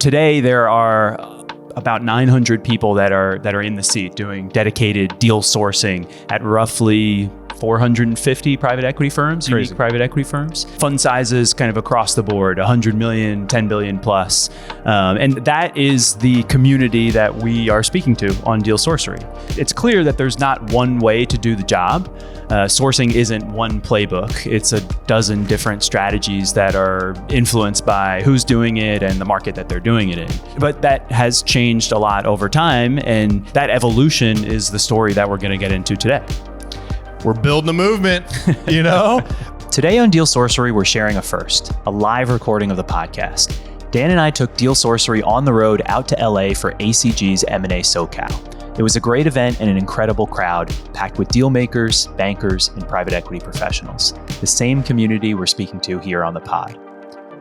Today, there are about 900 people that are in the seat doing dedicated deal sourcing at roughly 450 private equity firms, unique private equity firms. Fund sizes kind of across the board, 100 million, 10 billion plus. And that is the community that we are speaking to on Deal Sorcery. It's clear that there's not one way to do the job. Sourcing isn't one playbook. It's a dozen different strategies that are influenced by who's doing it and the market that they're doing it in. But that has changed a lot over time, and that evolution is the story that we're going to get into today. We're building a movement, you know? Today on Deal Sorcery, we're sharing a first, a live recording of the podcast. Dan and I took Deal Sorcery on the road out to LA for ACG's M&A SoCal. It was a great event and an incredible crowd, packed with deal makers, bankers, and private equity professionals, the same community we're speaking to here on the pod.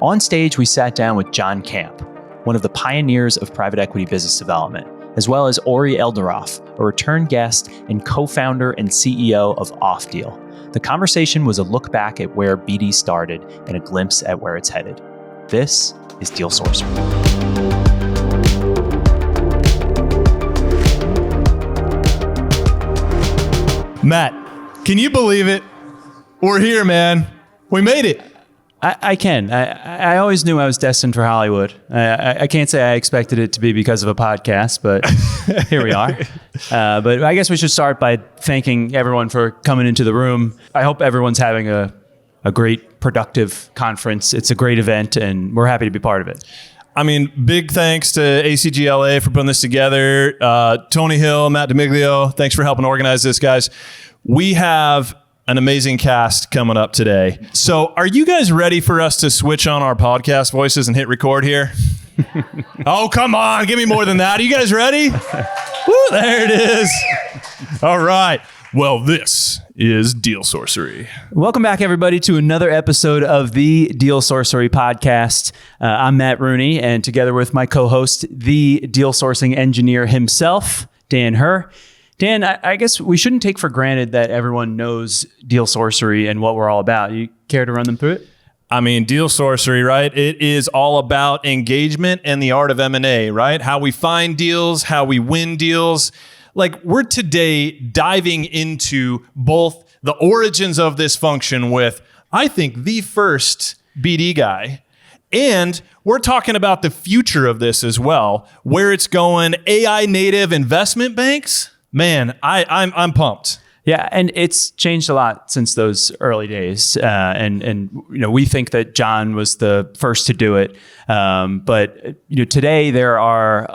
On stage, we sat down with John Camp, one of the pioneers of private equity business development, as well as Ori Eldarov, a return guest and co-founder and CEO of OffDeal. The conversation was a look back at where BD started and a glimpse at where it's headed. This is Deal Sorcery. Matt, can you believe it? We're here, man. We made it. I can. I always knew I was destined for Hollywood. I can't say I expected it to be because of a podcast, but here we are. But I guess we should start by thanking everyone for coming into the room. I hope everyone's having a great, productive conference. It's a great event, and we're happy to be part of it. I mean, big thanks to ACGLA for putting this together. Tony Hill, Matt DiMiglio, thanks for helping organize this, guys. We have an amazing cast coming up today. So are you guys ready for us to switch on our podcast voices and hit record here? Oh, come on. Give me more than that. Are you guys ready? Woo, there it is. All right. Well, this is Deal Sorcery. Welcome back, everybody, to another episode of the Deal Sorcery podcast. I'm Matt Rooney, and together with my co-host, the deal sourcing engineer himself, Dan Herr. Dan, I guess we shouldn't take for granted that everyone knows Deal Sorcery and what we're all about. You care to run them through it? I mean, Deal Sorcery, right? It is all about engagement and the art of M&A, right? How we find deals, how we win deals. Like, we're today diving into both the origins of this function with, I think, the first BD guy, and we're talking about the future of this as well, where it's going. AI native investment banks. Man, I'm pumped. Yeah, and it's changed a lot since those early days, and you know, we think that John was the first to do it, but you know, today there are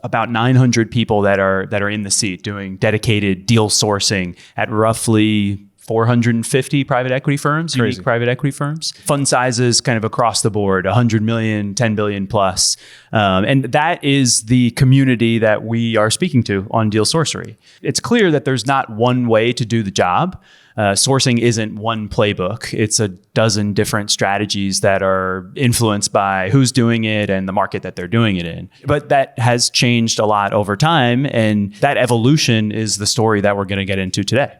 about 900 people that are in the seat doing dedicated deal sourcing at roughly 450 private equity firms, unique private equity firms. Fund sizes kind of across the board, 100 million, 10 billion plus. And that is the community that we are speaking to on Deal Sorcery. It's clear that there's not one way to do the job. Sourcing isn't one playbook. It's a dozen different strategies that are influenced by who's doing it and the market that they're doing it in. But that has changed a lot over time, and that evolution is the story that we're going to get into today.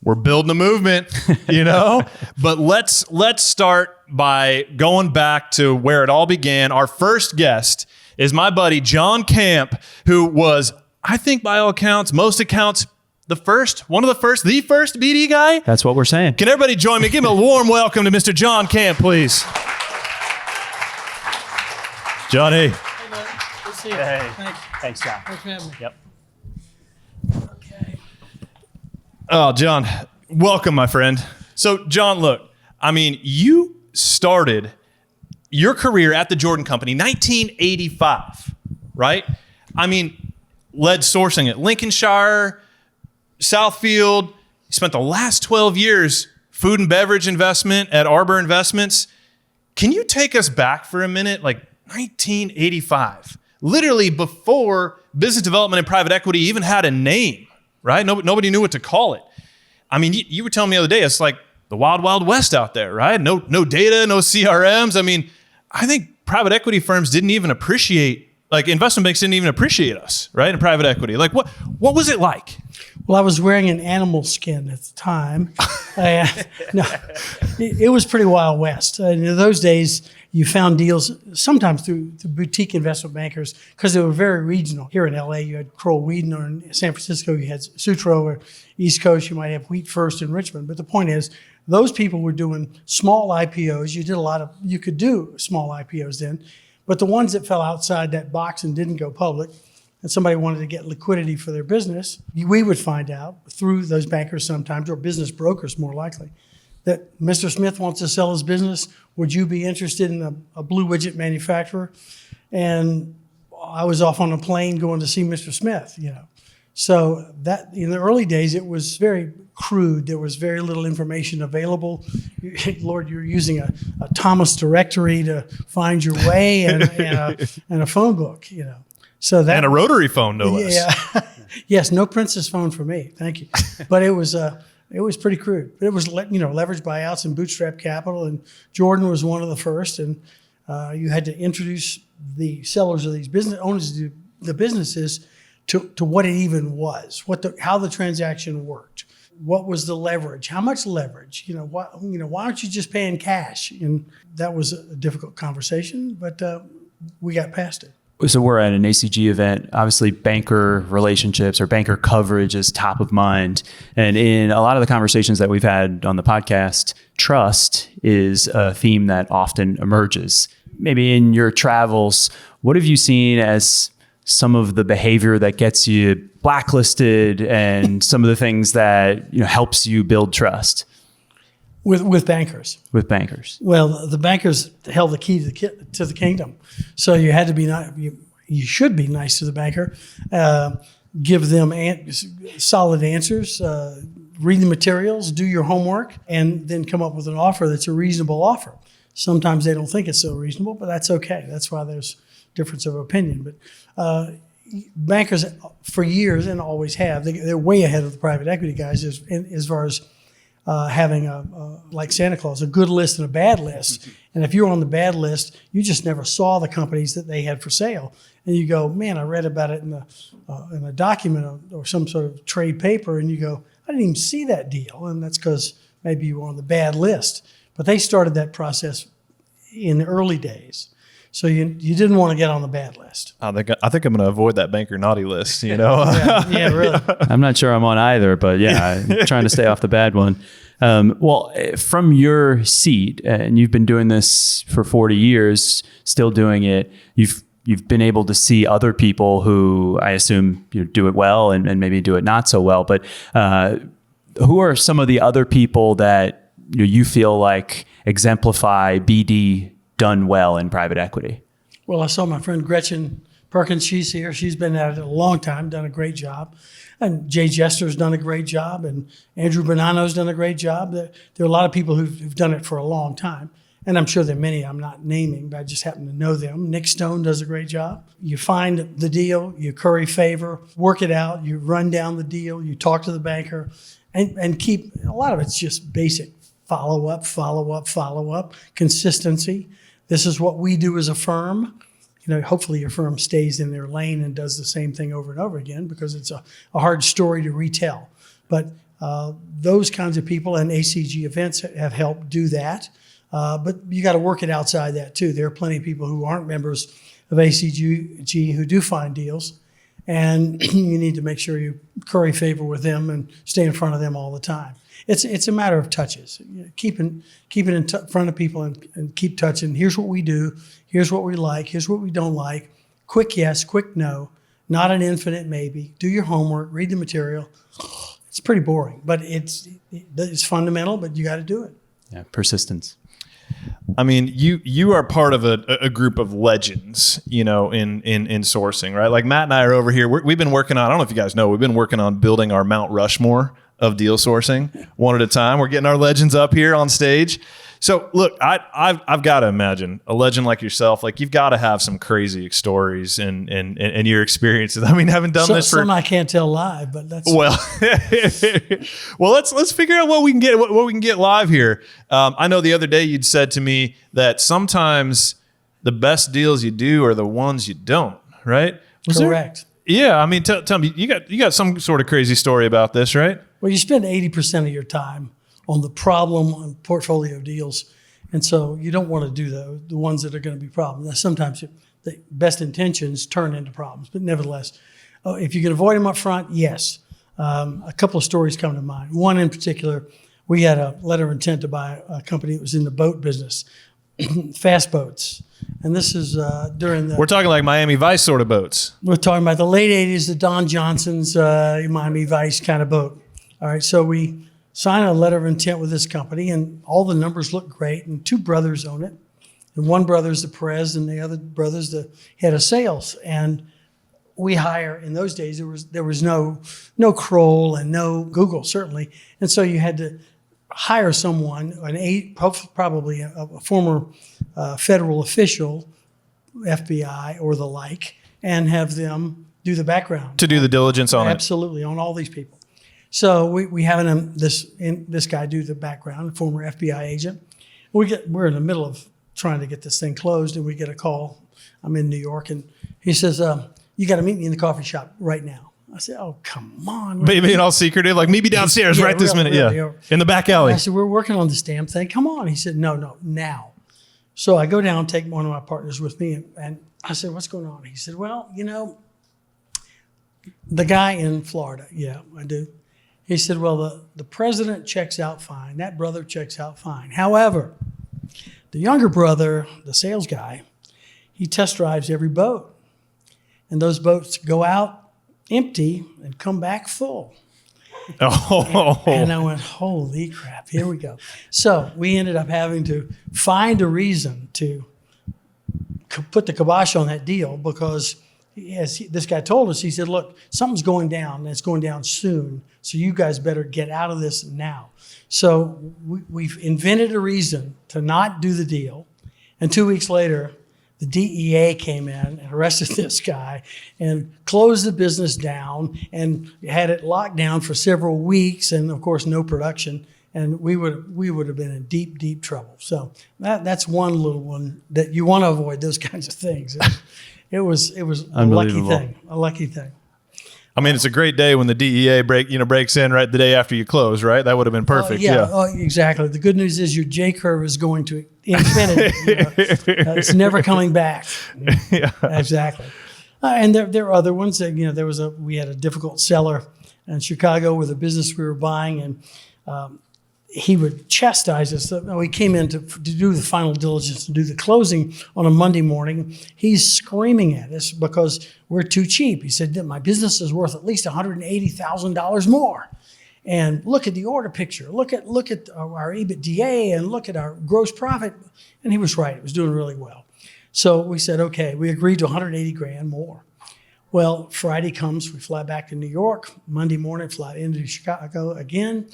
We're building a movement, you know? But let's start by going back to where it all began. Our first guest is my buddy, John Camp, who was, I think by all accounts, most accounts, the first BD guy. That's what we're saying. Can everybody join me? Give him a warm welcome to Mr. John Camp, please. Johnny. Hey, man. Good to see you. Hey. Thanks. Thanks, John. Thanks for having me. Yep. Okay. Oh, John, welcome, my friend. So, John, look, I mean, you started your career at the Jordan Company, 1985, right? I mean, led sourcing at Lincolnshire, Southfield. You spent the last 12 years food and beverage investment at Arbor Investments. Can you take us back for a minute? Like 1985, literally before business development and private equity even had a name, right? Nobody knew what to call it. I mean, you were telling me the other day, it's like the wild, wild west out there, right? No data, no CRMs. I mean, I think private equity firms didn't even appreciate, like investment banks didn't even appreciate us, right? In private equity. Like what was it like? Well, I was wearing an animal skin at the time. No, it was pretty Wild West. In those days, You found deals sometimes through boutique investment bankers because they were very regional. Here in LA, you had Kroll Weeden, or in San Francisco, you had Sutro, or East Coast, you might have Wheat First in Richmond. But the point is, those people were doing small IPOs. You could do small IPOs then, but the ones that fell outside that box and didn't go public, and somebody wanted to get liquidity for their business, we would find out through those bankers sometimes, or business brokers more likely, that Mr. Smith wants to sell his business. Would you be interested in a blue widget manufacturer? And I was off on a plane going to see Mr. Smith, So that in the early days, it was very crude. There was very little information available. Lord, you're using a Thomas directory to find your way and a phone book, So that, and a rotary phone, no less. Yeah. Yes, no Princess phone for me. Thank you. But it was pretty crude. It was leveraged buyouts and bootstrap capital, and Jordan was one of the first. And you had to introduce the sellers of these business owners of the businesses to what it even was, how the transaction worked, what was the leverage, how much leverage. Why aren't you just paying cash? And that was a difficult conversation, but we got past it. So we're at an ACG event. Obviously, banker relationships or banker coverage is top of mind. And in a lot of the conversations that we've had on the podcast, trust is a theme that often emerges. Maybe in your travels, what have you seen as some of the behavior that gets you blacklisted and some of the things that helps you build trust? With bankers. With bankers. Well, the bankers held the key to the kingdom, so you had to be you should be nice to the banker, give them solid answers, read the materials, do your homework, and then come up with an offer that's a reasonable offer. Sometimes they don't think it's so reasonable, but that's okay. That's why there's difference of opinion. But bankers, for years and always have, they're way ahead of the private equity guys as far as having like Santa Claus, a good list and a bad list. And if you're on the bad list, you just never saw the companies that they had for sale. And you go, man, I read about it in a document or some sort of trade paper. And you go, I didn't even see that deal. And that's because maybe you were on the bad list. But they started that process in the early days. So you didn't want to get on the bad list. I think I'm going to avoid that banker naughty list, Yeah, really. I'm not sure I'm on either, but yeah, I'm trying to stay off the bad one. Well, from your seat, and you've been doing this for 40 years, still doing it, you've been able to see other people who I assume do it well and maybe do it not so well. But who are some of the other people that you feel like exemplify BD done well in private equity? Well, I saw my friend Gretchen Perkins. She's here. She's been at it a long time, done a great job. And Jay Jester's done a great job, and Andrew Bonanno's done a great job. There are a lot of people who've done it for a long time. And I'm sure there are many I'm not naming, but I just happen to know them. Nick Stone does a great job. You find the deal, you curry favor, work it out, you run down the deal, you talk to the banker, and keep, a lot of it's just basic follow up, consistency. This is what we do as a firm. Hopefully your firm stays in their lane and does the same thing over and over again, because it's a hard story to retell. But those kinds of people and ACG events have helped do that. But you got to work it outside that too. There are plenty of people who aren't members of ACG who do find deals, and you need to make sure you curry favor with them and stay in front of them all the time. It's a matter of touches. Keep it in front of people and keep touching. Here's what we do. Here's what we like. Here's what we don't like. Quick yes, quick no. Not an infinite maybe. Do your homework. Read the material. It's pretty boring, but it's fundamental. But you got to do it. Yeah, persistence. I mean, you are part of a group of legends, in sourcing, right? Like Matt and I are over here. We've been working on, I don't know if you guys know, we've been working on building our Mount Rushmore of deal sourcing one at a time. We're getting our legends up here on stage. So look, I've got to imagine a legend like yourself, like you've got to have some crazy stories and your experiences. I mean, having done this for some I can't tell live, but that's well. Well, let's figure out what we can get live here. I know the other day you'd said to me that sometimes the best deals you do are the ones you don't. Right? correct. Yeah, I mean, tell me, you got some sort of crazy story about this, right? Well, you spend 80% of your time on the problem on portfolio deals, And so you don't want to do the ones that are going to be problems. Now, sometimes the best intentions turn into problems, but nevertheless, if you can avoid them up front, yes. A couple of stories come to mind. One in particular, we had a letter of intent to buy a company that was in the boat business, fast boats. And this is during We're talking like Miami Vice sort of boats. we're talking about the late 80s, the Don Johnson's Miami Vice kind of boat. All right, so we signed a letter of intent with this company, and all the numbers look great, and two brothers own it. And one brother's the pres, and the other brother's the head of sales. And we hire, in those days, there was no Kroll and no Google, certainly. And so you had to hire someone, probably a former federal official, FBI or the like, and have them do the background. To do the diligence on Absolutely, on all these people. So we having this guy do the background, former FBI agent. We're in the middle of trying to get this thing closed, and we get a call. I'm in New York, and he says, you got to meet me in the coffee shop right now. I said, oh, come on. Maybe all secretive, like meet me downstairs right this minute. Really. In the back alley. I said, we're working on this damn thing. Come on. He said, no, now. So I go down, take one of my partners with me, and I said, what's going on? He said, well, the guy in Florida. Yeah, I do. He said, well, the president checks out fine. That brother checks out fine. However, the younger brother, the sales guy, he test drives every boat. And those boats go out empty and come back full. Oh. And I went, holy crap, here we go. So we ended up having to find a reason to put the kibosh on that deal because as this guy told us, he said, look, something's going down, and it's going down soon, so you guys better get out of this now. So we've invented a reason to not do the deal, and 2 weeks later, the DEA came in and arrested this guy and closed the business down and had it locked down for several weeks, and of course, no production. And we would have been in deep, deep trouble. So that's one little one that you want to avoid those kinds of things. It was a lucky thing. I mean, it's a great day when the DEA breaks in right the day after you close, right? That would have been perfect. Exactly. The good news is your J curve is going to infinity. It's never coming back. Yeah. Exactly. And there are other ones that we had a difficult seller in Chicago with a business we were buying, and he would chastise us. We came in to do the final diligence, to do the closing on a Monday morning. He's screaming at us because we're too cheap. He said, my business is worth at least $180,000 more. And look at the order picture. Look at our EBITDA and look at our gross profit. And he was right. It was doing really well. So we said, okay, we agreed to $180,000 more. Well, Friday comes, we fly back to New York. Monday morning, fly into Chicago again.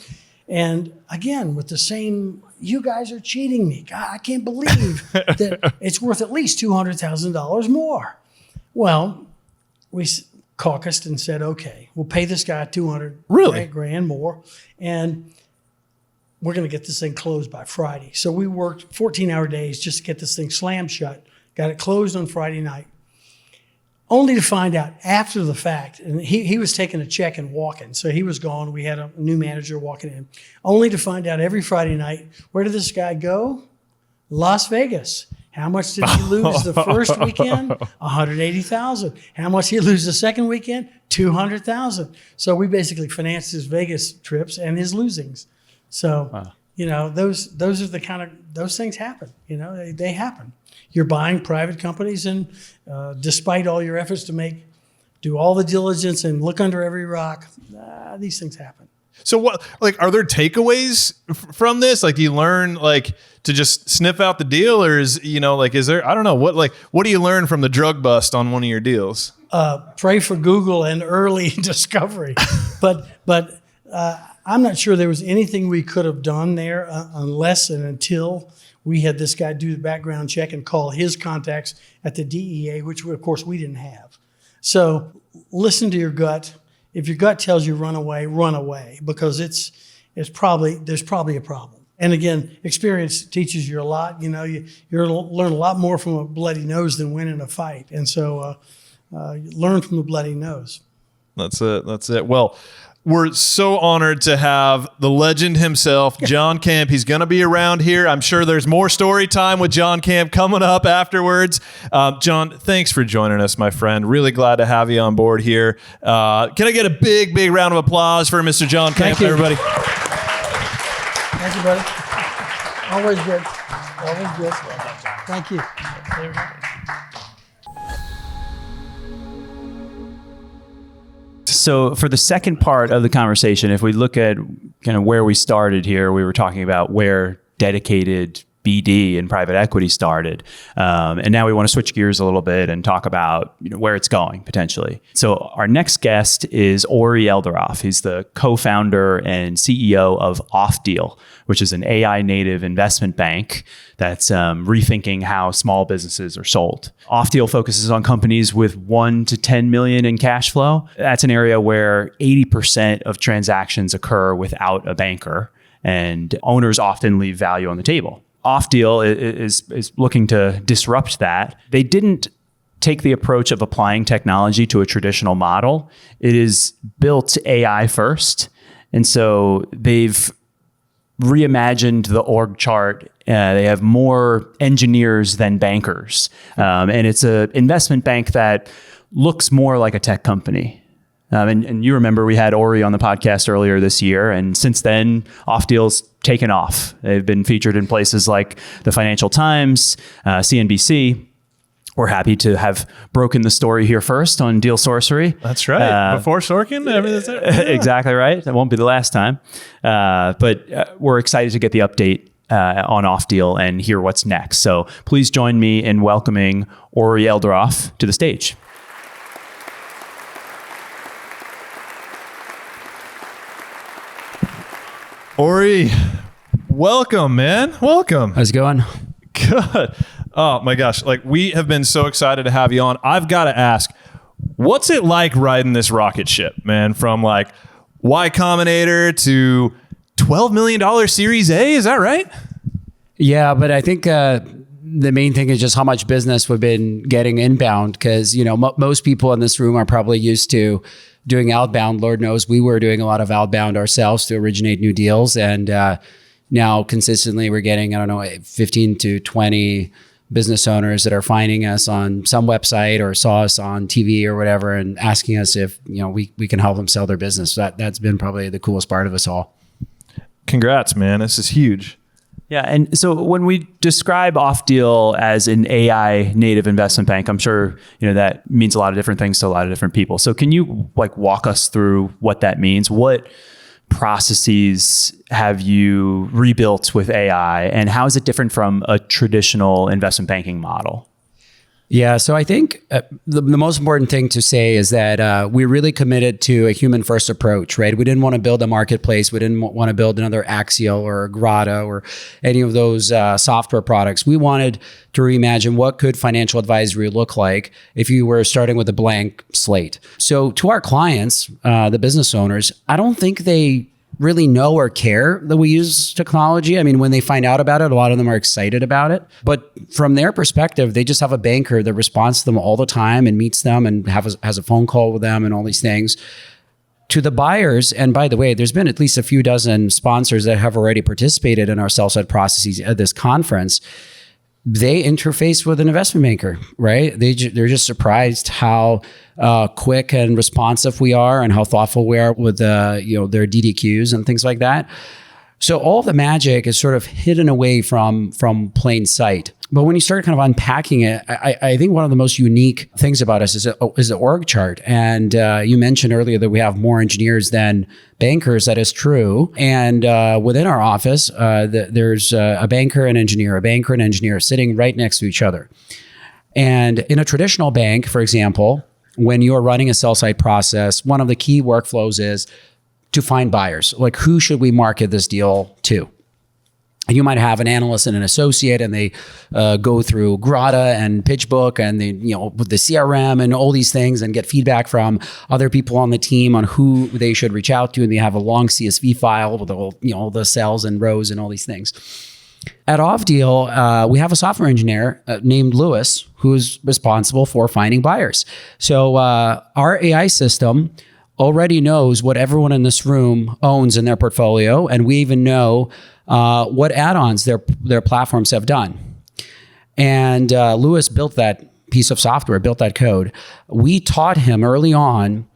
And again, with the same, you guys are cheating me. God, I can't believe that it's worth at least $200,000 more. Well, we caucused and said, okay, we'll pay this guy $200,000 more, and we're going to get this thing closed by Friday. So we worked 14-hour days just to get this thing slammed shut, got it closed on Friday night, only to find out after the fact, and he was taking a check and walking, so he was gone. We had a new manager walking in, only to find out every Friday night, where did this guy go? Las Vegas. How much did he lose the first weekend? $180,000. How much did he lose the second weekend? $200,000. So we basically financed his Vegas trips and his losings. So, those are the kind of, those things happen. They happen. You're buying private companies, and despite all your efforts to do all the diligence and look under every rock, these things happen. So what, are there takeaways from this? Do you learn to just sniff out the deal, or is there, I don't know, what do you learn from the drug bust on one of your deals? Pray for Google and early discovery. But I'm not sure there was anything we could have done there unless and until we had this guy do the background check and call his contacts at the DEA, which of course we didn't have. So listen to your gut. If your gut tells you run away, because there's probably a problem. And again, experience teaches you a lot. You're going to learn a lot more from a bloody nose than winning a fight. And so learn from the bloody nose. That's it. Well, we're so honored to have the legend himself, John Camp. He's going to be around here. I'm sure there's more story time with John Camp coming up afterwards. John, thanks for joining us, my friend. Really glad to have you on board here. Can I get a big, big round of applause for Mr. John Camp, everybody? Thank you, buddy. Always good. Always good. Thank you. So for the second part of the conversation, if we look at kind of where we started here, we were talking about where dedicated BD and private equity started. And now we want to switch gears a little bit and talk about where it's going potentially. So our next guest is Ori Eldarov. He's the co-founder and CEO of OffDeal, which is an AI native investment bank that's rethinking how small businesses are sold. OffDeal focuses on companies with 1 to 10 million in cash flow. That's an area where 80% of transactions occur without a banker, and owners often leave value on the table. OffDeal is looking to disrupt that. They didn't take the approach of applying technology to a traditional model. It is built AI first. And so they've reimagined the org chart. They have more engineers than bankers. And it's an investment bank that looks more like a tech company. And you remember we had Ori on the podcast earlier this year, and since then, OffDeal's taken off. They've been featured in places like the Financial Times, CNBC. We're happy to have broken the story here first on Deal Sorcery. That's right. Before Sorkin? Exactly right. That won't be the last time. But we're excited to get the update on OffDeal and hear what's next. So please join me in welcoming Ori Eldarov to the stage. Ori, welcome, man. Welcome. How's it going? Good. Oh my gosh. Like, we have been so excited to have you on. I've got to ask, what's it like riding this rocket ship, man? From like Y Combinator to $12 million Series A. Is that right? Yeah, but I think the main thing is just how much business we've been getting inbound, because, most people in this room are probably used to doing outbound. Lord knows we were doing a lot of outbound ourselves to originate new deals. And now consistently we're getting, 15 to 20 business owners that are finding us on some website or saw us on TV or whatever and asking us if, we can help them sell their business. That's been probably the coolest part of us all. Congrats, man. This is huge. Yeah. And so when we describe OffDeal as an AI native investment bank, I'm sure, that means a lot of different things to a lot of different people. So can you walk us through what that means? What processes have you rebuilt with AI, and how is it different from a traditional investment banking model? Yeah, so I think the most important thing to say is that we're really committed to a human-first approach, right? We didn't want to build a marketplace. We didn't want to build another ASoCal or Grata or any of those software products. We wanted to reimagine what could financial advisory look like if you were starting with a blank slate. So to our clients, the business owners, I don't think they really know or care that we use technology. I mean, when they find out about it, a lot of them are excited about it. But from their perspective, they just have a banker that responds to them all the time and meets them and has a phone call with them and all these things. To the buyers, and by the way, there's been at least a few dozen sponsors that have already participated in our sell-side processes at this conference. They interface with an investment banker, right? They're just surprised how quick and responsive we are and how thoughtful we are with their DDQs and things like that. So all the magic is sort of hidden away from plain sight. But when you start kind of unpacking it, I think one of the most unique things about us is the org chart. And you mentioned earlier that we have more engineers than bankers. That is true. And within our office, there's a banker and engineer sitting right next to each other. And in a traditional bank, for example, when you're running a sell-side process, one of the key workflows is to find buyers. Like, who should we market this deal to? You might have an analyst and an associate, and they go through Grata and PitchBook and with the CRM and all these things, and get feedback from other people on the team on who they should reach out to. And they have a long CSV file with all the cells and rows and all these things. At OffDeal, we have a software engineer named Lewis, who's responsible for finding buyers. So our AI system already knows what everyone in this room owns in their portfolio, and we even know what add-ons their platforms have done. And Lewis built that piece of software, built that code. We taught him early on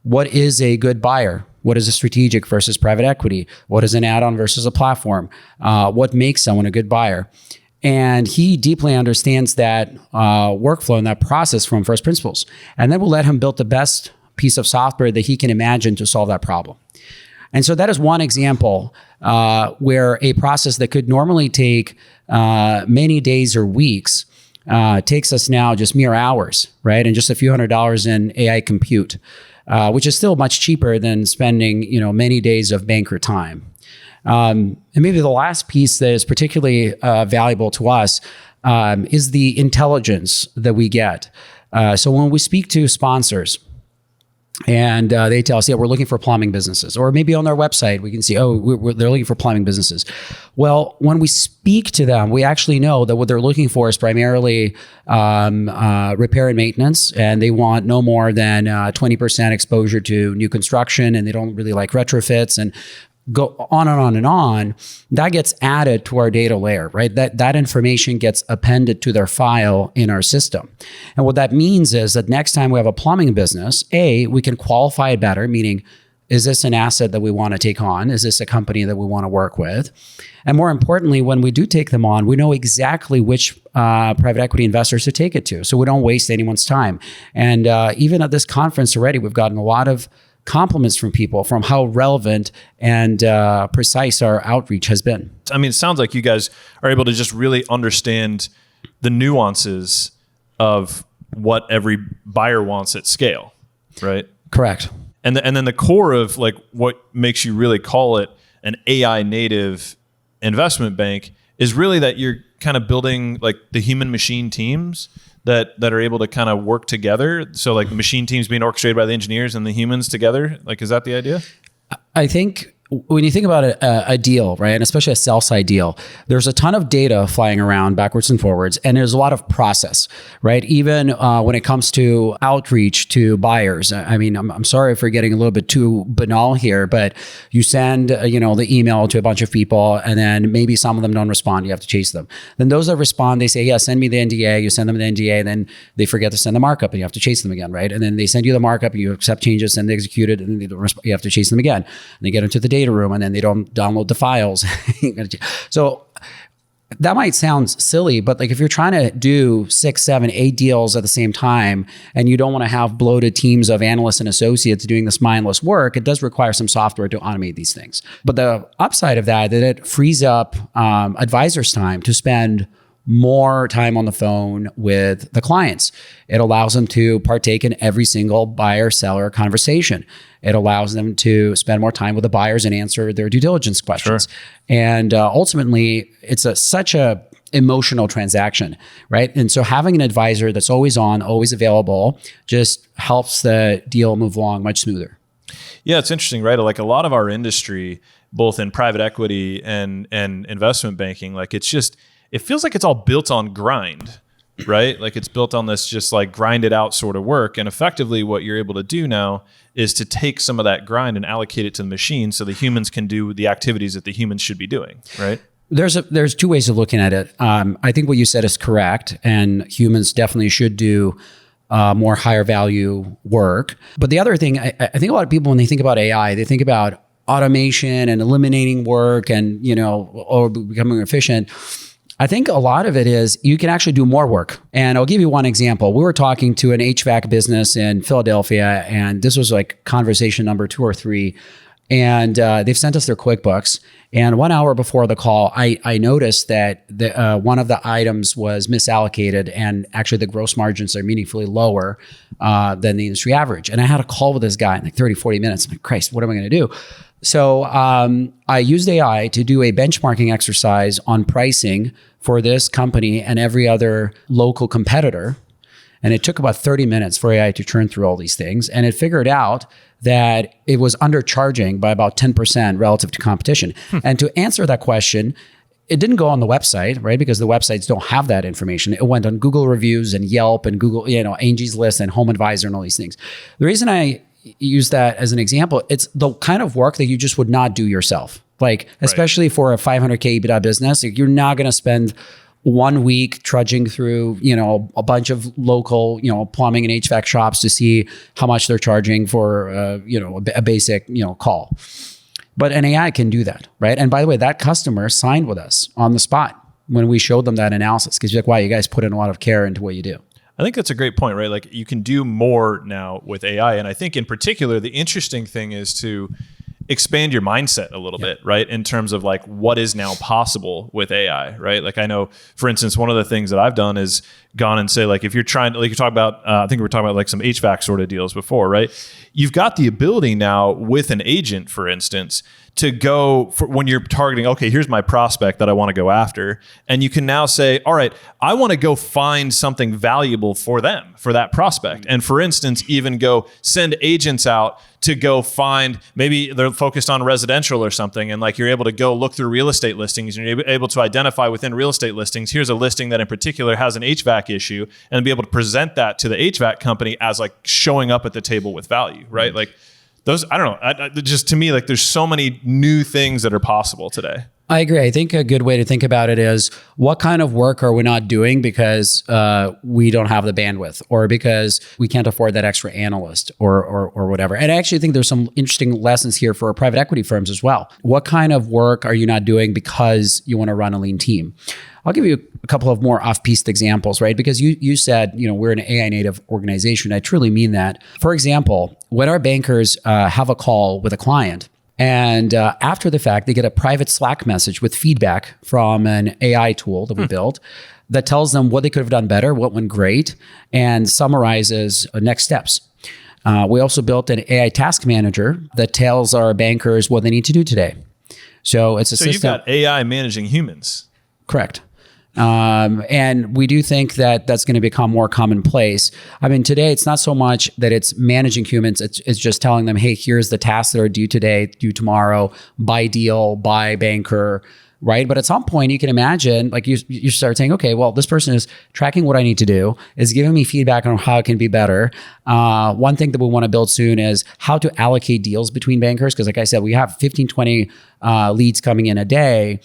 what is a good buyer, what is a strategic versus private equity, what is an add-on versus a platform, what makes someone a good buyer. And he deeply understands that workflow and that process from first principles. And then we'll let him build the best piece of software that he can imagine to solve that problem. And so that is one example where a process that could normally take many days or weeks takes us now just mere hours, right? And just a few $100s in AI compute, which is still much cheaper than spending, many days of banker time. And maybe the last piece that is particularly valuable to us is the intelligence that we get. So when we speak to sponsors, and they tell us, yeah, we're looking for plumbing businesses. Or maybe on their website, we can see, they're looking for plumbing businesses. Well, when we speak to them, we actually know that what they're looking for is primarily repair and maintenance. And they want no more than 20% exposure to new construction. And they don't really like retrofits and go on and on and on. That gets added to our data layer, right? That information gets appended to their file in our system. And what that means is that next time we have a plumbing business, we can qualify it better, meaning, is this an asset that we want to take on? Is this a company that we want to work with? And more importantly, when we do take them on, we know exactly which private equity investors to take it to, so we don't waste anyone's time. And even at this conference already, we've gotten a lot of compliments from people from how relevant and precise our outreach has been. I mean, it sounds like you guys are able to just really understand the nuances of what every buyer wants at scale, right? Correct. And then the core of like what makes you really call it an AI native investment bank is really that you're kind of building like the human machine teams that are able to kind of work together. So like the machine teams being orchestrated by the engineers and the humans together. Like, is that the idea? I think when you think about a deal, right, and especially a sell-side deal, there's a ton of data flying around backwards and forwards, and there's a lot of process, right? Even when it comes to outreach to buyers. I mean, I'm sorry for getting a little bit too banal here, but you send, the email to a bunch of people, and then maybe some of them don't respond. You have to chase them. Then those that respond, they say, yeah, send me the NDA. You send them the NDA, and then they forget to send the markup, and you have to chase them again, right? And then they send you the markup, and you accept changes, and they execute it, and then they don't you have to chase them again. And they get into the data room, and then they don't download the files. So that might sound silly, but like if you're trying to do 6, 7, 8 deals at the same time, and you don't want to have bloated teams of analysts and associates doing this mindless work, it does require some software to automate these things. But the upside of that it frees up advisors' time to spend more time on the phone with the clients. It allows them to partake in every single buyer-seller conversation. It allows them to spend more time with the buyers and answer their due diligence questions. Sure. And ultimately, it's such a emotional transaction, right? And so having an advisor that's always on, always available, just helps the deal move along much smoother. Yeah, it's interesting, right? Like a lot of our industry, both in private equity and investment banking, like it feels like it's all built on grind, right? Like it's built on this just like grind it out sort of work. And effectively what you're able to do now is to take some of that grind and allocate it to the machine so the humans can do the activities that the humans should be doing, right? There's 2 ways of looking at it. I think what you said is correct, and humans definitely should do more higher value work. But the other thing, I think a lot of people, when they think about AI, they think about automation and eliminating work and, or becoming efficient. I think a lot of it is you can actually do more work. And I'll give you one example. We were talking to an HVAC business in Philadelphia, and this was like conversation number 2 or 3. And they've sent us their QuickBooks. And 1 hour before the call, I noticed that one of the items was misallocated, and actually the gross margins are meaningfully lower than the industry average. And I had a call with this guy in like 30, 40 minutes. I'm like, Christ, what am I going to do? So I used AI to do a benchmarking exercise on pricing for this company and every other local competitor. And it took about 30 minutes for AI to churn through all these things. And it figured out that it was undercharging by about 10% relative to competition. And to answer that question, it didn't go on the website, right? Because the websites don't have that information. It went on Google reviews and Yelp and Google, Angie's List and Home Advisor and all these things. The reason I use that as an example. It's the kind of work that you just would not do yourself. Like, especially for a 500K EBITDA business, you're not going to spend 1 week trudging through, a bunch of local, plumbing and HVAC shops to see how much they're charging for, a basic, call. But an AI can do that, right? And by the way, that customer signed with us on the spot when we showed them that analysis, because you're like, wow, you guys put in a lot of care into what you do. I think that's a great point, right? Like, you can do more now with AI. And I think in particular, the interesting thing is to expand your mindset a little bit, right? In terms of like what is now possible with AI, right? Like, I know, for instance, one of the things that I've done is gone and say, like, if you're trying to, like, you talk about, I think we were talking about like some HVAC sort of deals before, right? You've got the ability now with an agent, for instance, to go for when you're targeting, okay, here's my prospect that I want to go after. And you can now say, all right, I want to go find something valuable for them, for that prospect. And for instance, even go send agents out to go find, maybe they're focused on residential or something. And like, you're able to go look through real estate listings and you're able to identify within real estate listings, here's a listing that in particular has an HVAC issue, and be able to present that to the HVAC company as like showing up at the table with value, right? Like, those, I don't know, just to me, like, there's so many new things that are possible today. I agree. I think a good way to think about it is, what kind of work are we not doing because we don't have the bandwidth, or because we can't afford that extra analyst, or whatever. And I actually think there's some interesting lessons here for private equity firms as well. What kind of work are you not doing because you want to run a lean team? I'll give you a couple of more off-piste examples, right? Because you said, we're an AI native organization. I truly mean that. For example, when our bankers have a call with a client, and after the fact, they get a private Slack message with feedback from an AI tool that we built that tells them what they could have done better, what went great, and summarizes next steps. We also built an AI task manager that tells our bankers what they need to do today. So it's a system. You've got AI managing humans. Correct. And we do think that that's going to become more commonplace. I mean, today it's not so much that it's managing humans. It's just telling them, hey, here's the tasks that are due today, due tomorrow, by deal, by banker, right? But at some point you can imagine, like, you start saying, okay, well, this person is tracking what I need to do, is giving me feedback on how it can be better. One thing that we want to build soon is how to allocate deals between bankers. Because like I said, we have 15, 20 leads coming in a day.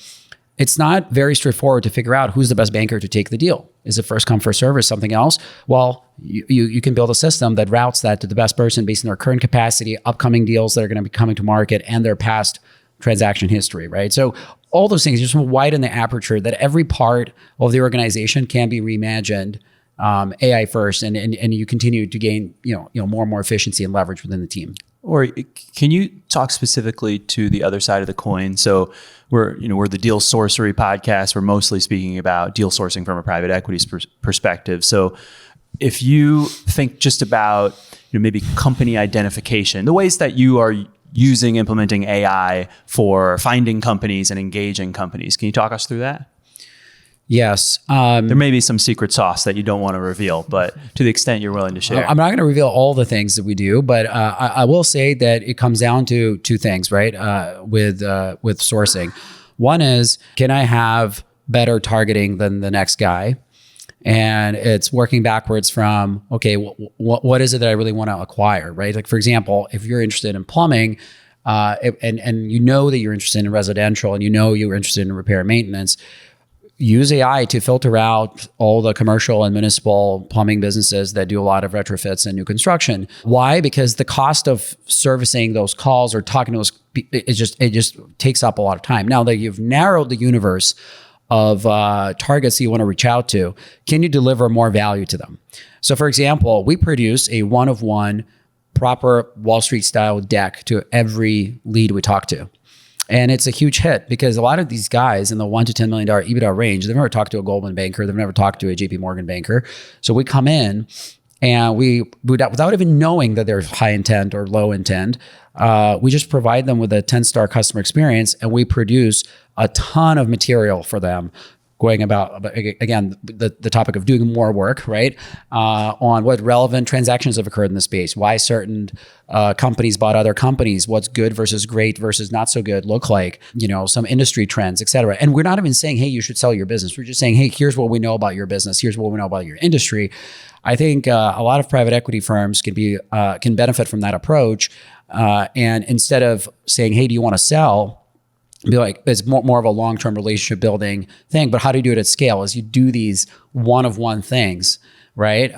It's not very straightforward to figure out who's the best banker to take the deal. Is it first come, first serve, or something else? Well, you can build a system that routes that to the best person based on their current capacity, upcoming deals that are going to be coming to market, and their past transaction history, right? So all those things, just widen the aperture that every part of the organization can be reimagined AI first, and you continue to gain more and more efficiency and leverage within the team. Or can you talk specifically to the other side of the coin? So we're the Deal Sorcery podcast. We're mostly speaking about deal sourcing from a private equity perspective. So if you think just about maybe company identification, the ways that you are implementing AI for finding companies and engaging companies, can you talk us through that? Yes. There may be some secret sauce that you don't want to reveal, but to the extent you're willing to share. I'm not going to reveal all the things that we do, but I will say that it comes down to two things, right? With sourcing. One is, can I have better targeting than the next guy? And it's working backwards from, okay, what is it that I really want to acquire, right? Like, for example, if you're interested in plumbing, and you know that you're interested in residential, and you know you're interested in repair and maintenance, use AI to filter out all the commercial and municipal plumbing businesses that do a lot of retrofits and new construction. Why? Because the cost of servicing those calls or talking to those, it just takes up a lot of time. Now that you've narrowed the universe of targets that you want to reach out to, can you deliver more value to them? So for example, we produce a one-of-one proper Wall Street style deck to every lead we talk to. And it's a huge hit because a lot of these guys in the $1 to $10 million EBITDA range, they've never talked to a Goldman banker. They've never talked to a JP Morgan banker. So we come in and we without even knowing that they're high intent or low intent, we just provide them with a 10-star customer experience, and we produce a ton of material for them, going about, again, the topic of doing more work, right? On what relevant transactions have occurred in the space, why certain companies bought other companies, what's good versus great versus not so good look like, some industry trends, et cetera. And we're not even saying, hey, you should sell your business. We're just saying, hey, here's what we know about your business. Here's what we know about your industry. I think a lot of private equity firms can benefit from that approach. And instead of saying, hey, do you want to sell? Be like, it's more of a long-term relationship building thing. But how do you do it at scale? Is you do these one-of-one things, right?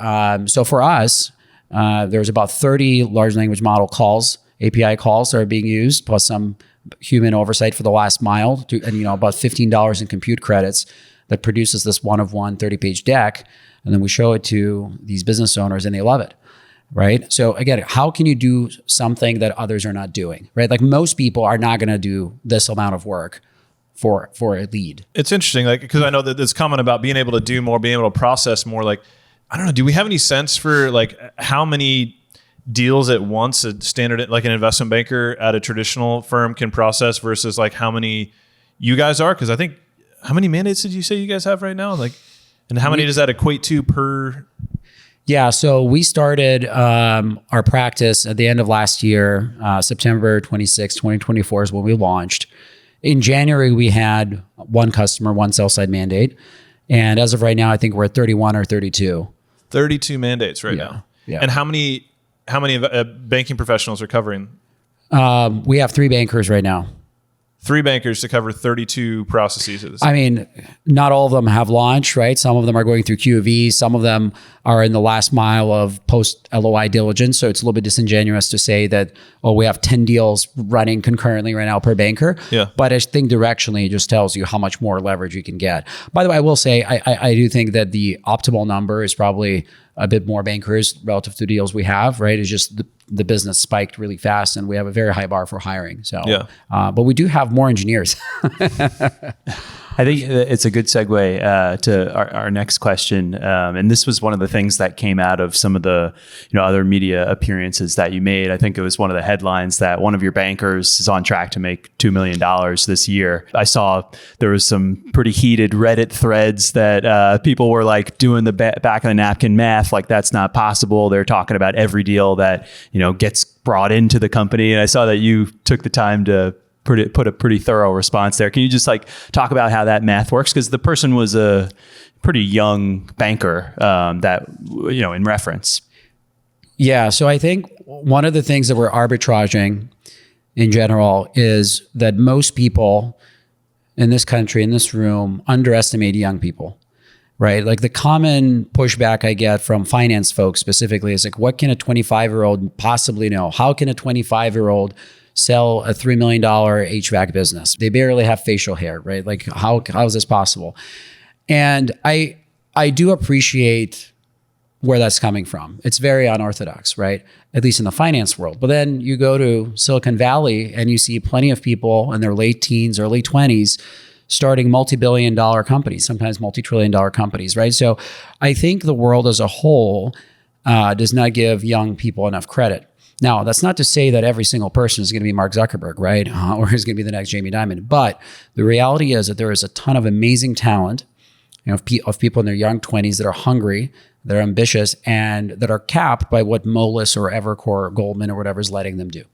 So for us, there's about 30 large language model calls, API calls that are being used, plus some human oversight for the last mile, and about $15 in compute credits that produces this one-of-one 30-page deck. And then we show it to these business owners and they love it. Right. So again, how can you do something that others are not doing? Right. Like most people are not going to do this amount of work for a lead. It's interesting, like, because I know that this comment about being able to do more, being able to process more. Like, I don't know. Do we have any sense for like how many deals at once a standard, like an investment banker at a traditional firm can process versus like how many you guys are? Because I think, how many mandates did you say you guys have right now? Like, and how many does that equate to per? Yeah, so we started our practice at the end of last year, September 26, 2024 is when we launched. In January, we had one customer, one sell-side mandate. And as of right now, I think we're at 31 or 32. 32 mandates right now. Yeah. And how many banking professionals are covering? We have 3 bankers right now. 3 bankers to cover 32 processes at this time. I mean, not all of them have launched, right? Some of them are going through QOV. Some of them are in the last mile of post LOI diligence. So it's a little bit disingenuous to say that, we have 10 deals running concurrently right now per banker. Yeah. But I think directionally it just tells you how much more leverage you can get. By the way, I will say, I do think that the optimal number is probably a bit more bankers relative to deals we have, right? It's just the business spiked really fast and we have a very high bar for hiring. So, but we do have more engineers. I think it's a good segue to our next question. And this was one of the things that came out of some of the other media appearances that you made. I think it was one of the headlines that one of your bankers is on track to make $2 million this year. I saw there was some pretty heated Reddit threads that people were like doing the back of the napkin math, like that's not possible. They're talking about every deal that gets brought into the company. And I saw that you took the time to put a pretty thorough response there. Can you just like talk about how that math works? Because the person was a pretty young banker that, in reference. Yeah. So I think one of the things that we're arbitraging in general is that most people in this country, in this room, underestimate young people, right? Like the common pushback I get from finance folks specifically is like, what can a 25-year-old possibly know? How can a 25-year-old sell a $3 million HVAC business? They barely have facial hair, right? Like how is this possible? And I do appreciate where that's coming from. It's very unorthodox, right? At least in the finance world. But then you go to Silicon Valley and you see plenty of people in their late teens, early 20s starting multi-billion dollar companies, sometimes multi-trillion dollar companies, right? So I think the world as a whole does not give young people enough credit. Now, that's not to say that every single person is going to be Mark Zuckerberg, right? Or is going to be the next Jamie Dimon. But the reality is that there is a ton of amazing talent, of people in their young 20s that are hungry, that are ambitious, and that are capped by what Moelis or Evercore or Goldman or whatever is letting them do.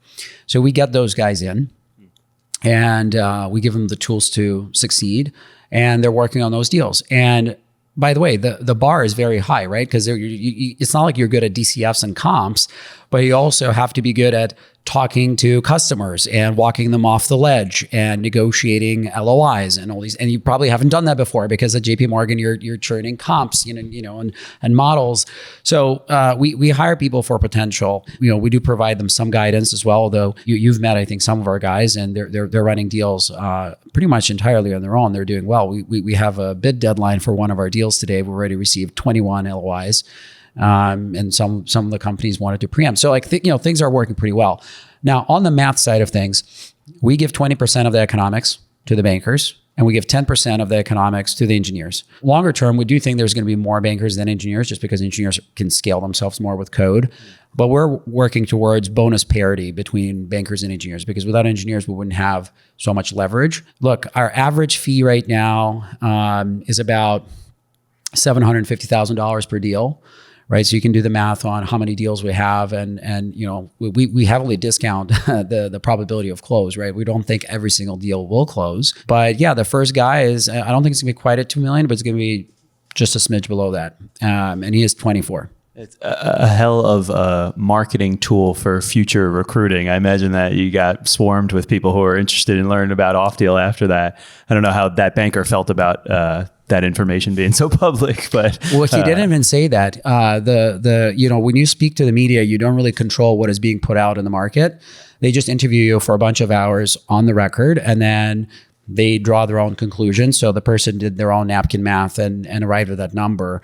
So we get those guys in, and we give them the tools to succeed, and they're working on those deals. And by the way, the bar is very high, right? Because it's not like you're good at DCFs and comps, but you also have to be good at talking to customers and walking them off the ledge and negotiating LOIs and all these. And you probably haven't done that before because at JP Morgan you're churning comps, and models. So we hire people for potential. We do provide them some guidance as well. Although you've met, I think, some of our guys, and they're running deals pretty much entirely on their own. They're doing well. We have a bid deadline for one of our deals today. We've already received 21 LOIs. And some of the companies wanted to preempt. So things are working pretty well. Now, on the math side of things, we give 20% of the economics to the bankers, and we give 10% of the economics to the engineers. Longer term, we do think there's going to be more bankers than engineers just because engineers can scale themselves more with code. But we're working towards bonus parity between bankers and engineers, because without engineers, we wouldn't have so much leverage. Look, our average fee right now is about $750,000 per deal, right? So you can do the math on how many deals we have, and you know, we heavily discount the probability of close, right? We don't think every single deal will close, but yeah, the first guy is, I don't think it's gonna be quite at 2 million, but it's gonna be just a smidge below that, and he is 24. It's a hell of a marketing tool for future recruiting. I imagine that you got swarmed with people who are interested in learning about OffDeal after that. I don't know how that banker felt about that information being so public, but well, he didn't even say that. You know, when you speak to the media, you don't really control what is being put out in the market. They just interview you for a bunch of hours on the record, and then they draw their own conclusions. So the person did their own napkin math and arrived at that number.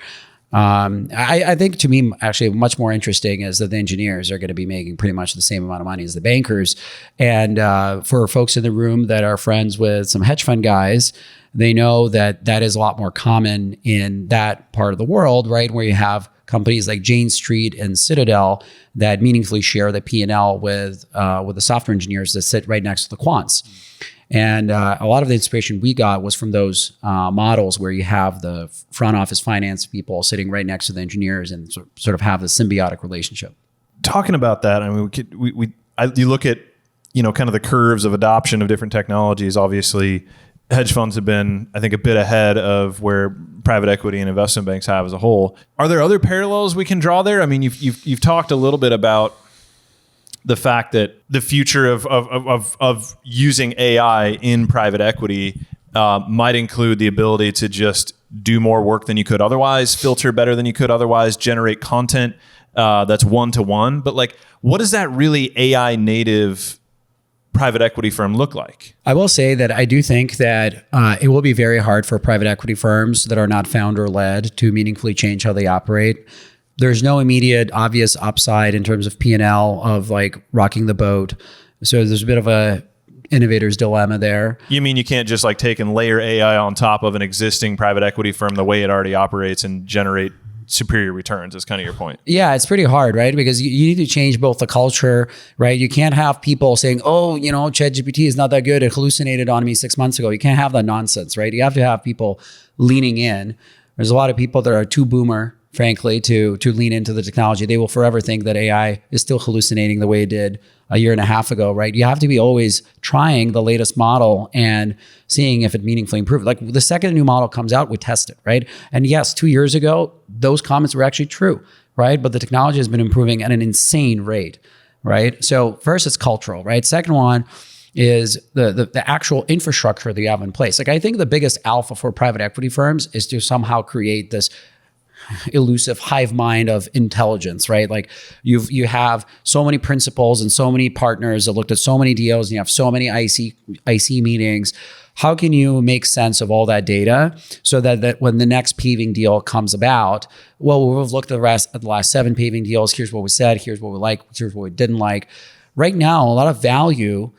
I think, to me, actually much more interesting is that the engineers are going to be making pretty much the same amount of money as the bankers. And for folks in the room that are friends with some hedge fund guys, they know that that is a lot more common in that part of the world, right? Where you have companies like Jane Street and Citadel that meaningfully share the P&L with the software engineers that sit right next to the quants. And a lot of the inspiration we got was from those models where you have the front office finance people sitting right next to the engineers and sort of have the symbiotic relationship. Talking about that, I mean, you look at, you know, kind of the curves of adoption of different technologies. Obviously, hedge funds have been, I think, a bit ahead of where private equity and investment banks have as a whole. Are there other parallels we can draw there? I mean, you've talked a little bit about the fact that the future of using AI in private equity might include the ability to just do more work than you could otherwise, filter better than you could otherwise, generate content that's one-to-one. But like, what does that really AI native private equity firm look like? I will say that I do think that it will be very hard for private equity firms that are not founder-led to meaningfully change how they operate. There's no immediate obvious upside in terms of P&L of like rocking the boat. So there's a bit of a innovator's dilemma there. You mean you can't just like take and layer AI on top of an existing private equity firm the way it already operates and generate superior returns? Is kind of your point. Yeah, it's pretty hard, right? Because you need to change both the culture, right? You can't have people saying, oh, you know, ChatGPT is not that good. It hallucinated on me 6 months ago. You can't have that nonsense, right? You have to have people leaning in. There's a lot of people that are too boomer, frankly, to lean into the technology. They will forever think that AI is still hallucinating the way it did a year and a half ago, right? You have to be always trying the latest model and seeing if it meaningfully improved. Like the second a new model comes out, we test it, right? And yes, 2 years ago, those comments were actually true, right? But the technology has been improving at an insane rate, right? So first, it's cultural, right? Second one is the actual infrastructure that you have in place. Like I think the biggest alpha for private equity firms is to somehow create this elusive hive mind of intelligence, right? Like you have so many principals and so many partners that looked at so many deals, and you have so many IC meetings. How can you make sense of all that data so that when the next paving deal comes about, well, we've looked at the last 7 paving deals. Here's what we said. Here's what we like. Here's what we didn't like. Right now, a lot of value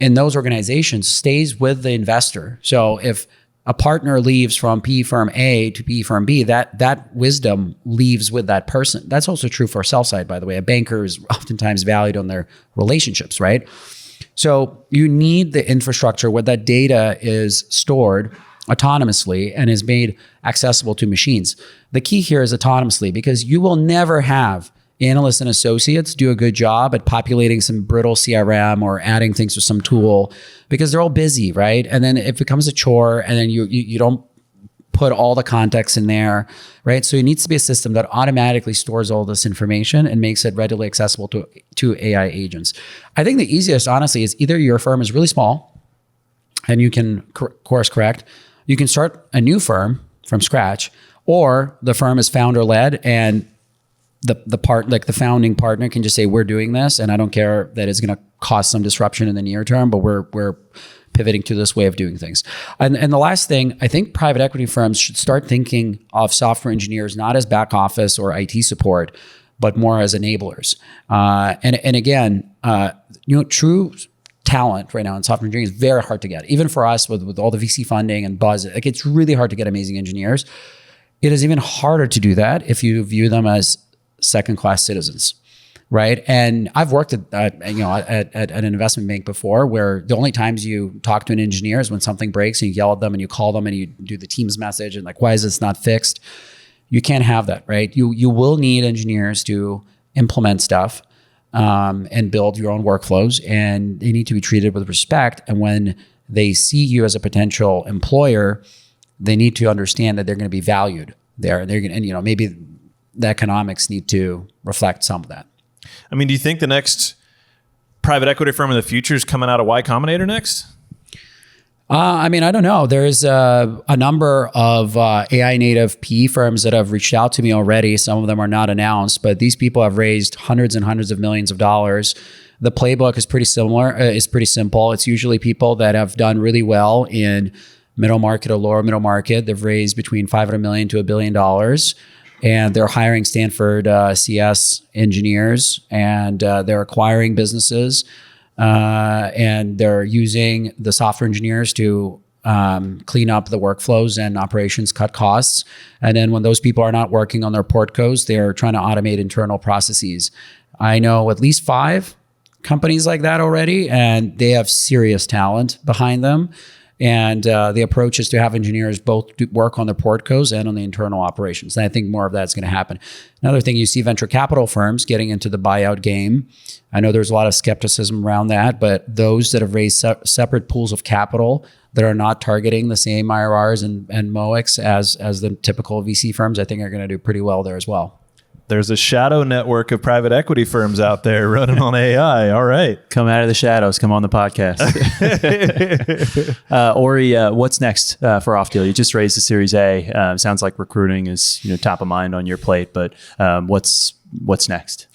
in those organizations stays with the investor. So if a partner leaves from PE firm A to PE firm B, that wisdom leaves with that person. That's also true for sell side, by the way. A banker is oftentimes valued on their relationships, right? So you need the infrastructure where that data is stored autonomously and is made accessible to machines. The key here is autonomously, because you will never have analysts and associates do a good job at populating some brittle CRM or adding things to some tool, because they're all busy, right? And then it becomes a chore, and then you don't put all the context in there, right? So it needs to be a system that automatically stores all this information and makes it readily accessible to AI agents. I think the easiest, honestly, is either your firm is really small and you can course correct, you can start a new firm from scratch, or the firm is founder led and the founding partner can just say, we're doing this, and I don't care that it's going to cause some disruption in the near term, but we're pivoting to this way of doing things. And the last thing, I think private equity firms should start thinking of software engineers not as back office or IT support, but more as enablers. And again, true talent right now in software engineering is very hard to get. Even for us with all the VC funding and buzz, like it's really hard to get amazing engineers. It is even harder to do that if you view them as second-class citizens. right? And I've worked at an investment bank before, where the only times you talk to an engineer is when something breaks and you yell at them and you call them and you do the Teams message and like, why is this not fixed? You can't have that, right? You will need engineers to implement stuff and build your own workflows, and they need to be treated with respect. And when they see you as a potential employer, they need to understand that they're going to be valued there. And they're going to, maybe the economics need to reflect some of that. I mean, do you think the next private equity firm of the future is coming out of Y Combinator next? I don't know. There's a number of AI native PE firms that have reached out to me already. Some of them are not announced, but these people have raised hundreds and hundreds of millions of dollars. The playbook is pretty similar. It's pretty simple. It's usually people that have done really well in middle market or lower middle market. They've raised between $500 million to $1 billion. And they're hiring Stanford CS engineers, and they're acquiring businesses, and they're using the software engineers to clean up the workflows and operations, cut costs. And then when those people are not working on their portcos, they're trying to automate internal processes. I know at least 5 companies like that already, and they have serious talent behind them. And the approach is to have engineers both work on the portcos and on the internal operations. And I think more of that's going to happen. Another thing, you see venture capital firms getting into the buyout game. I know there's a lot of skepticism around that, but those that have raised separate pools of capital that are not targeting the same IRRs and MOICs as the typical VC firms, I think are going to do pretty well there as well. There's a shadow network of private equity firms out there running on AI. All right. Come out of the shadows. Come on the podcast. Ori, what's next for OffDeal? You just raised the Series A. Sounds like recruiting is top of mind on your plate, but what's next?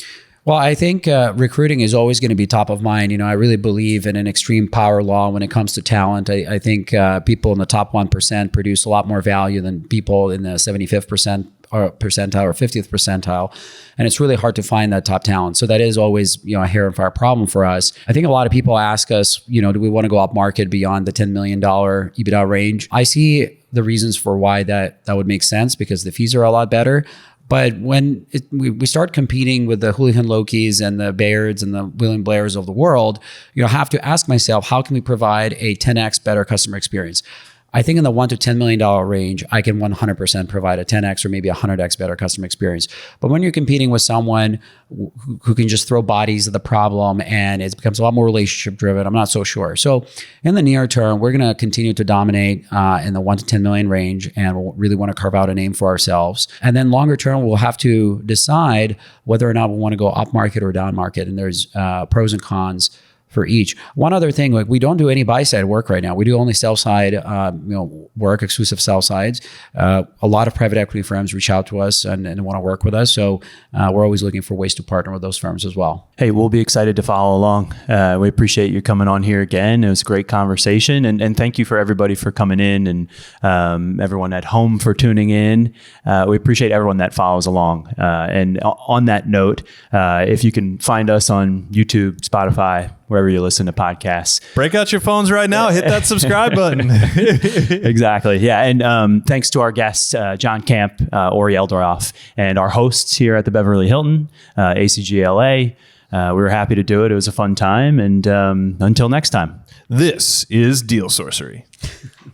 Well, I think recruiting is always going to be top of mind. I really believe in an extreme power law when it comes to talent. I think people in the top 1% produce a lot more value than people in the 75th percentile or 50th percentile. And it's really hard to find that top talent. So that is always, a hair and fire problem for us. I think a lot of people ask us, do we want to go up market beyond the $10 million EBITDA range? I see the reasons for why that would make sense, because the fees are a lot better. But when we start competing with the Houlihan Lokis and the Bairds and the William Blairs of the world, I have to ask myself, how can we provide a 10x better customer experience? I think in the $1 to $10 million range, I can 100% provide a 10x or maybe a 100x better customer experience. But when you're competing with someone who can just throw bodies at the problem and it becomes a lot more relationship driven, I'm not so sure. So in the near term, we're going to continue to dominate in the 1 to 10 million range, and we'll really want to carve out a name for ourselves. And then longer term, we'll have to decide whether or not we want to go up market or down market. And there's pros and cons for each. One other thing, we don't do any buy side work right now. We do only sell side, work, exclusive sell sides. A lot of private equity firms reach out to us and want to work with us. So we're always looking for ways to partner with those firms as well. Hey, we'll be excited to follow along. We appreciate you coming on here again. It was a great conversation, and thank you for everybody for coming in, and everyone at home for tuning in. We appreciate everyone that follows along. And on that note, if you can find us on YouTube, Spotify, wherever you listen to podcasts. Break out your phones right now. Hit that subscribe button. Exactly. Yeah. And thanks to our guests, John Camp, Ori Eldarov, and our hosts here at the Beverly Hilton, ACGLA. We were happy to do it. It was a fun time. And until next time. This is Deal Sorcery.